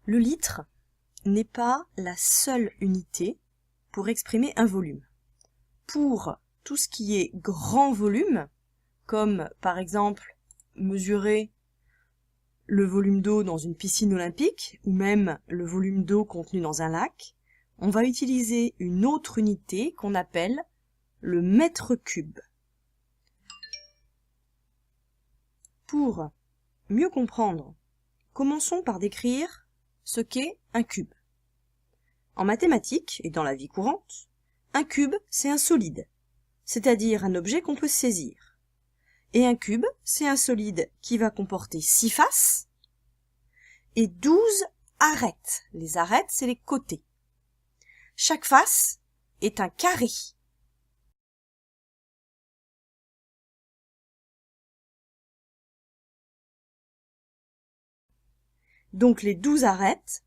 Le litre n'est pas la seule unité pour exprimer un volume. Pour tout ce qui est grand volume, comme par exemple mesurer le volume d'eau dans une piscine olympique ou même le volume d'eau contenu dans un lac, on va utiliser une autre unité qu'on appelle le mètre cube. Pour mieux comprendre, commençons par décrire ce qu'est un cube. En mathématiques et dans la vie courante, un cube, c'est un solide, c'est-à-dire un objet qu'on peut saisir. Et un cube, c'est un solide qui va comporter 6 faces et 12 arêtes. Les arêtes, c'est les côtés. Chaque face est un carré. Donc les 12 arêtes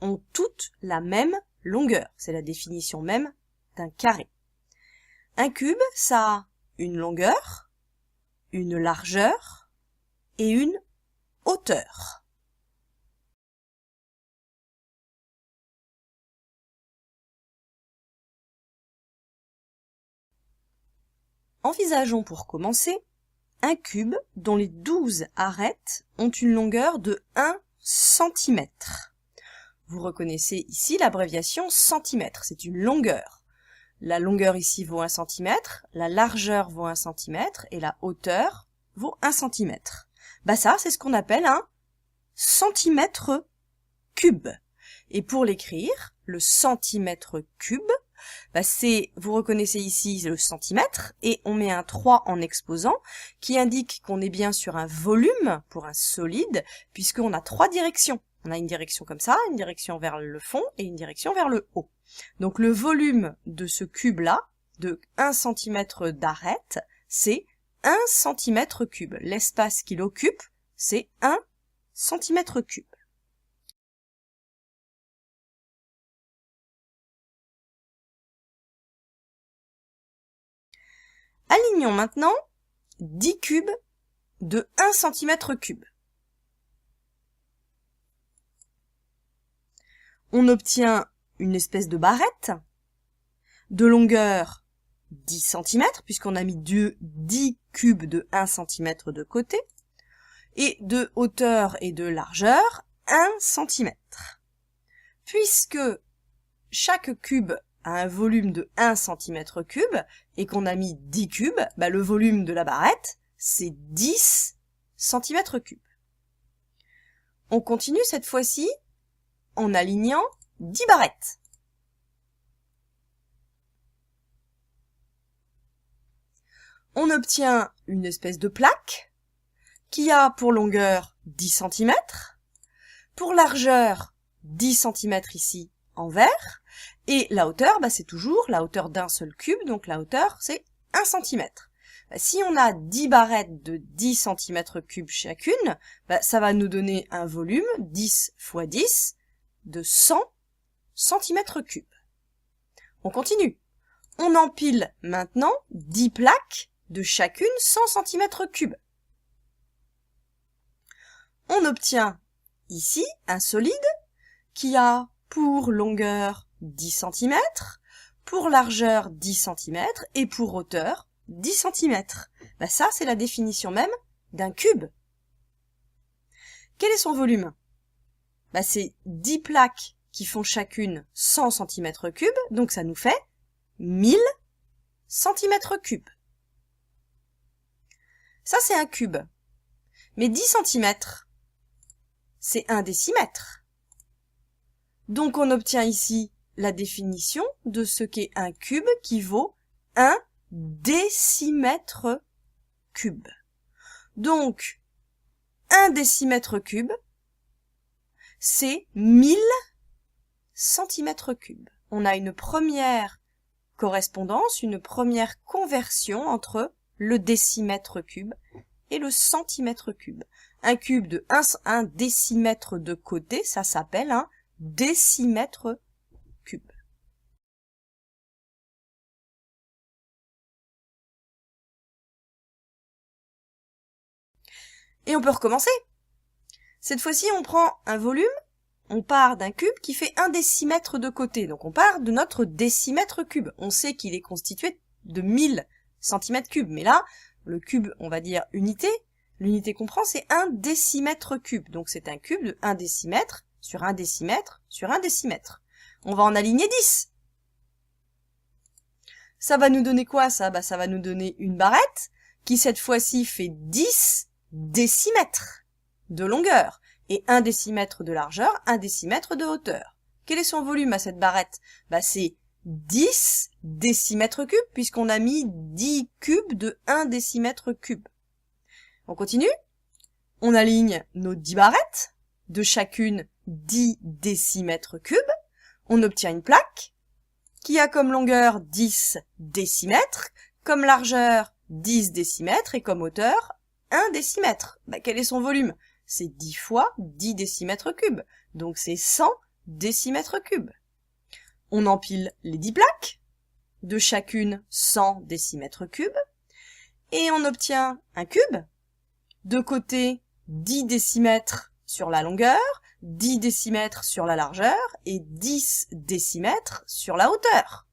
ont toutes la même longueur. C'est la définition même d'un carré. Un cube, ça a une longueur, une largeur et une hauteur. Envisageons pour commencer un cube dont les 12 arêtes ont une longueur de 1 cm. Vous reconnaissez ici l'abréviation centimètre, c'est une longueur. La longueur ici vaut 1 cm, la largeur vaut 1 cm et la hauteur vaut 1 cm. Bah ça, c'est ce qu'on appelle un centimètre cube. Et pour l'écrire, le centimètre cube, bah c'est, vous reconnaissez ici le centimètre et on met un 3 en exposant qui indique qu'on est bien sur un volume pour un solide puisqu'on a 3 directions. On a une direction comme ça, une direction vers le fond et une direction vers le haut. Donc le volume de ce cube-là, de 1 cm d'arête, c'est 1 cm cube. L'espace qu'il occupe, c'est 1 cm cube. Alignons maintenant 10 cubes de 1 cm cube. On obtient une espèce de barrette de longueur 10 cm, puisqu'on a mis 10 cubes de 1 cm de côté, et de hauteur et de largeur 1 cm. Puisque chaque cube a un volume de 1 cm3 et qu'on a mis 10 cubes, bah le volume de la barrette, c'est 10 cm3. On continue cette fois-ci en alignant 10 barrettes. On obtient une espèce de plaque qui a pour longueur 10 cm, pour largeur 10 cm ici en vert, et la hauteur, bah, c'est toujours la hauteur d'un seul cube, donc la hauteur c'est 1 cm. Bah, si on a 10 barrettes de 10 cm3 chacune, bah, ça va nous donner un volume 10 x 10 de 100 cm3. On continue. On empile maintenant 10 plaques de chacune 100 cm3. On obtient ici un solide qui a pour longueur 10 cm, pour largeur 10 cm et pour hauteur 10 cm. Bah ça, c'est la définition même d'un cube. Quel est son volume? Bah c'est 10 plaques qui font chacune 100 cm3, donc ça nous fait 1000 cm3. Ça, c'est un cube. Mais 10 cm, c'est 1 décimètre. Donc on obtient ici la définition de ce qu'est un cube qui vaut 1 décimètre cube. Donc 1 décimètre cube, c'est 1000 cm3. On a une première correspondance, une première conversion entre le décimètre cube et le centimètre cube. Un cube de 1 décimètre de côté, ça s'appelle un décimètre cube. Et on peut recommencer. Cette fois-ci, on prend un volume, on part d'un cube qui fait 1 décimètre de côté. Donc on part de notre décimètre cube. On sait qu'il est constitué de 1000 cm3. Mais là, le cube, on va dire unité. L'unité qu'on prend, c'est 1 décimètre cube. Donc c'est un cube de 1 décimètre sur 1 décimètre sur 1 décimètre. On va en aligner 10. Ça va nous donner quoi, ça? Ça va nous donner une barrette qui, cette fois-ci, fait 10 décimètres de longueur et 1 décimètre de largeur, 1 décimètre de hauteur. Quel est son volume à cette barrette? C'est 10 décimètres cubes, puisqu'on a mis 10 cubes de 1 décimètre cube. On continue. On aligne nos 10 barrettes, de chacune 10 décimètres cubes. On obtient une plaque qui a comme longueur 10 décimètres, comme largeur 10 décimètres et comme hauteur 1 décimètre. Quel est son volume? C'est 10 fois 10 décimètres cubes, donc c'est 100 décimètres cubes. On empile les 10 plaques, de chacune 100 décimètres cubes, et on obtient un cube, de côté 10 décimètres sur la longueur, 10 décimètres sur la largeur et 10 décimètres sur la hauteur.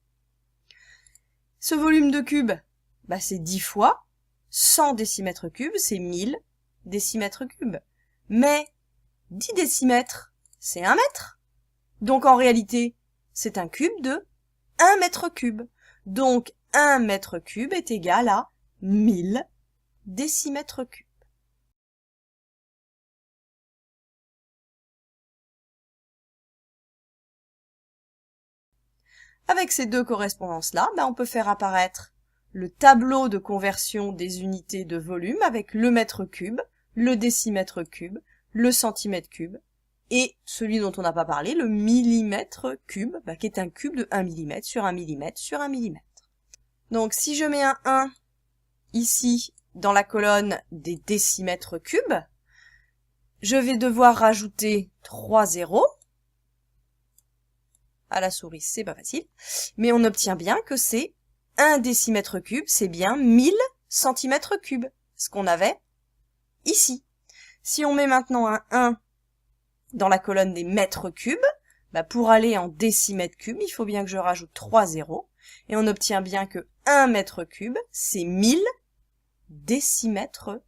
Ce volume de cube, c'est 10 fois 100 décimètres cubes, c'est 1000 décimètres cubes. Mais 10 décimètres, c'est 1 mètre. Donc en réalité, c'est un cube de 1 mètre cube. Donc 1 mètre cube est égal à 1000 décimètres cubes. Avec ces deux correspondances-là, on peut faire apparaître le tableau de conversion des unités de volume avec le mètre cube, le décimètre cube, le centimètre cube, et celui dont on n'a pas parlé, le millimètre cube, qui est un cube de 1 mm sur 1 mm sur 1 mm. Donc si je mets un 1 ici dans la colonne des décimètres cubes, je vais devoir rajouter 3 zéros. À la souris, c'est pas facile, mais on obtient bien que c'est 1 décimètre cube, c'est bien 1000 centimètres cubes, ce qu'on avait ici. Si on met maintenant un 1 dans la colonne des mètres cubes, pour aller en décimètres cubes, il faut bien que je rajoute 3 zéros, et on obtient bien que 1 mètre cube, c'est 1000 décimètres